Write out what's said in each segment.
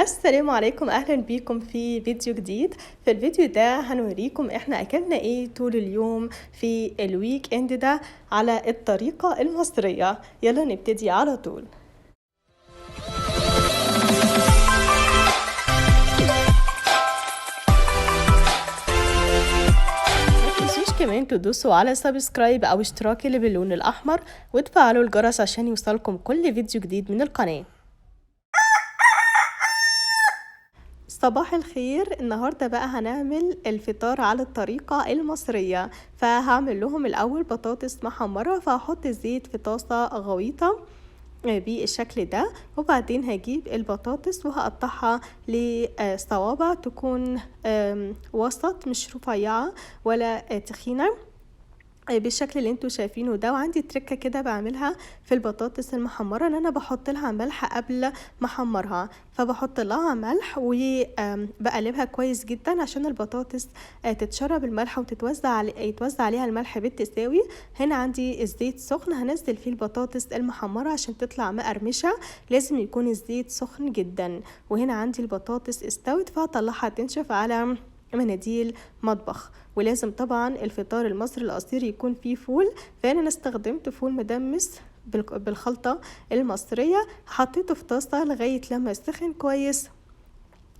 السلام عليكم، اهلا بيكم في فيديو جديد. في الفيديو ده هنوريكم احنا اكلنا ايه طول اليوم في الويك اند ده على الطريقة المصرية. يلا نبتدي على طول. متنسوش كمان تدوسوا على سبسكرايب او اشتراك اللي باللون الاحمر وتفعلوا الجرس عشان يوصلكم كل فيديو جديد من القناة. صباح الخير. النهاردة بقى هنعمل الفطار على الطريقة المصرية. فهعمل لهم الأول بطاطس محمرة، فهحط الزيت في طاسة غويطة بالشكل ده، وبعدين هجيب البطاطس وهقطعها لصوابع تكون وسط، مش رفيعة ولا تخينة، بالشكل اللي انتوا شايفينه ده. وعندي تركه كده بعملها في البطاطس المحمره، ان انا بحط لها ملح قبل ما احمرها، فبحط لها ملح وبقلبها كويس جدا عشان البطاطس تتشرب الملح يتوزع عليها الملح بالتساوي. هنا عندي الزيت سخن، هنزل فيه البطاطس المحمره عشان تطلع مقرمشه، لازم يكون الزيت سخن جدا. وهنا عندي البطاطس استوت، فهطلعها تنشف على مناديل مطبخ. ولازم طبعا الفطار المصري الأصيل يكون فيه فول، فأنا استخدمت فول مدمس بالخلطة المصرية، حطيته في طاسة لغاية لما يسخن كويس،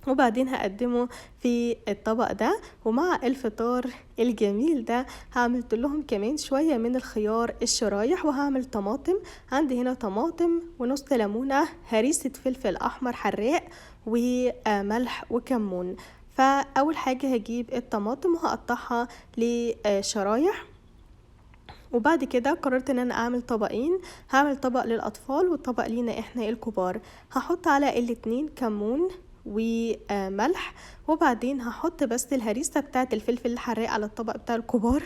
وبعدين هقدمه في الطبق ده. ومع الفطار الجميل ده هعملت لهم كمان شوية من الخيار الشرايح، وهعمل طماطم. عندي هنا طماطم ونص ليمونة، هريسة فلفل أحمر حراق، وملح وكمون. فأول حاجة هجيب الطماطم وهقطعها لشرايح، وبعد كده قررت ان انا اعمل طبقين، هعمل طبق للاطفال وطبق لينا احنا الكبار. هحط على الاتنين كمون وملح، وبعدين هحط بس الهريسة بتاعت الفلفل الحراق على الطبق بتاع الكبار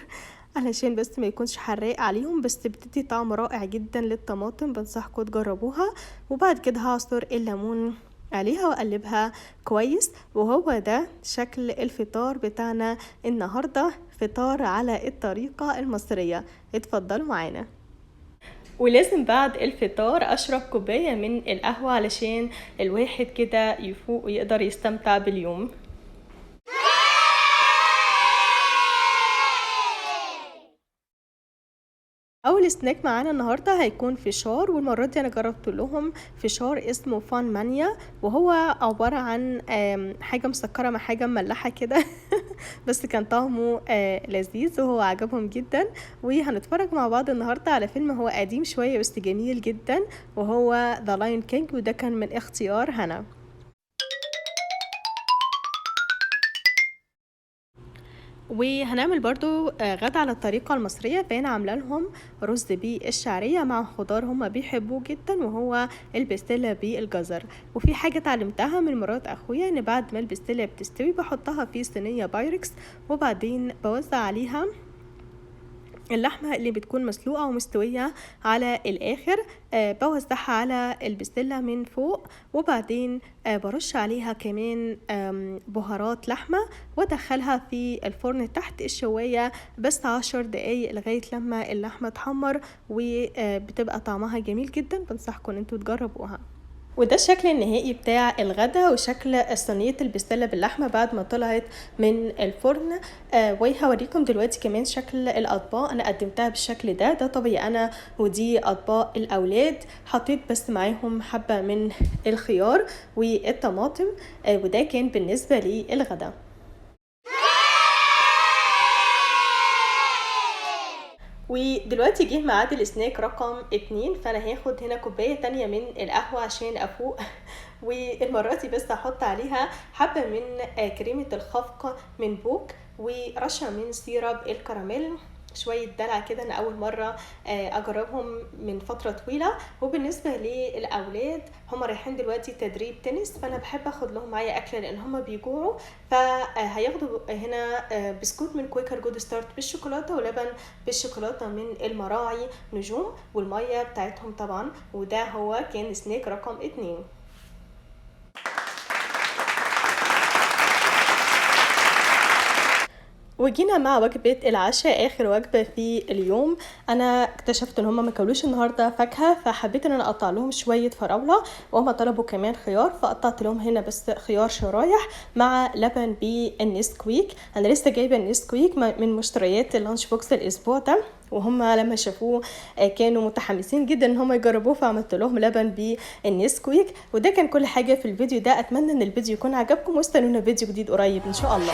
علشان بس ما يكونش حراق عليهم، بس بتدي طعم رائع جدا للطماطم، بنصحكم تجربوها. وبعد كده هعصر الليمون عليها واقلبها كويس. وهو ده شكل الفطار بتاعنا النهاردة، فطار على الطريقة المصرية. اتفضلوا معانا. ولازم بعد الفطار اشرب كوباية من القهوة علشان الواحد كده يفوق ويقدر يستمتع باليوم. اول سناك معانا النهارده هيكون فشار، والمره دي انا جربت لهم فشار اسمه فان مانيا، وهو عباره عن حاجه مسكره مع حاجه مملحه كده بس كان طعمه لذيذ وهو عجبهم جدا. وهنتفرج مع بعض النهارده على فيلم هو قديم شويه بس جميل جدا، وهو ذا لاين كينج، وده كان من اختيار هنا. وهنعمل برضو غدا على الطريقة المصرية، فأنا عاملة لهم رز بالشعرية مع خضار هما بيحبوه جدا، وهو البسلة بالجزر. وفي حاجة اتعلمتها من مرات أخويا، إن بعد ما البسلة بتستوي بحطها في صينية بايركس، وبعدين بوزع عليها اللحمة اللي بتكون مسلوقة ومستوية على الآخر، بوزعها على البسلة من فوق، وبعدين برش عليها كمان بهارات لحمة، وادخلها في الفرن تحت الشواية بس 10 دقايق لغاية لما اللحمة تحمر، وبتبقى طعمها جميل جدا. بنصحكم ان انتوا تجربوها. وده الشكل النهائي بتاع الغدا، وشكل صينية البسلة باللحمة بعد ما طلعت من الفرن. وهوريكم دلوقتي كمان شكل الأطباق. أنا قدمتها بالشكل ده طبيعي أنا، ودي أطباق الأولاد. حطيت بس معاهم حبة من الخيار والطماطم، وده كان بالنسبة للغدا. ودلوقتي جه ميعاد السناك رقم 2، فانا هاخد هنا كوباية تانية من القهوة عشان افوق والمرة دي بس هحط عليها حبة من كريمة الخفق من بوك، ورشة من سيرب الكراميل، شوية دلع كده. انا اول مرة اجربهم من فترة طويلة. وبالنسبة للاولاد هم رايحين دلوقتي تدريب تنس، فانا بحب اخد لهم معايا اكل لان هم بيجوعوا، فهياخدوا هنا بسكوت من كويكر جود ستارت بالشوكولاتة، ولبن بالشوكولاتة من المراعي نجوم، والمية بتاعتهم طبعا. وده هو كان سناك رقم 2. وجينا مع وجبة العشاء، آخر وجبة في اليوم. أنا اكتشفت إن هما ما كلوش النهاردة فاكهة، فحبيت إن أنا أقطع لهم شوية فراولة، وهما طلبوا كمان خيار، فقطعت لهم هنا بس خيار شرايح مع لبن بالنسكويك. أنا لسه جايبة النسكويك من مشتريات اللانش بوكس الأسبوع ده، وهم لما شافوه كانوا متحمسين جدا ان هم يجربوه، فعملت لهم لبن بالنسكويك. وده كان كل حاجة في الفيديو ده. اتمنى ان الفيديو يكون عجبكم، واستنونا فيديو جديد قريب ان شاء الله.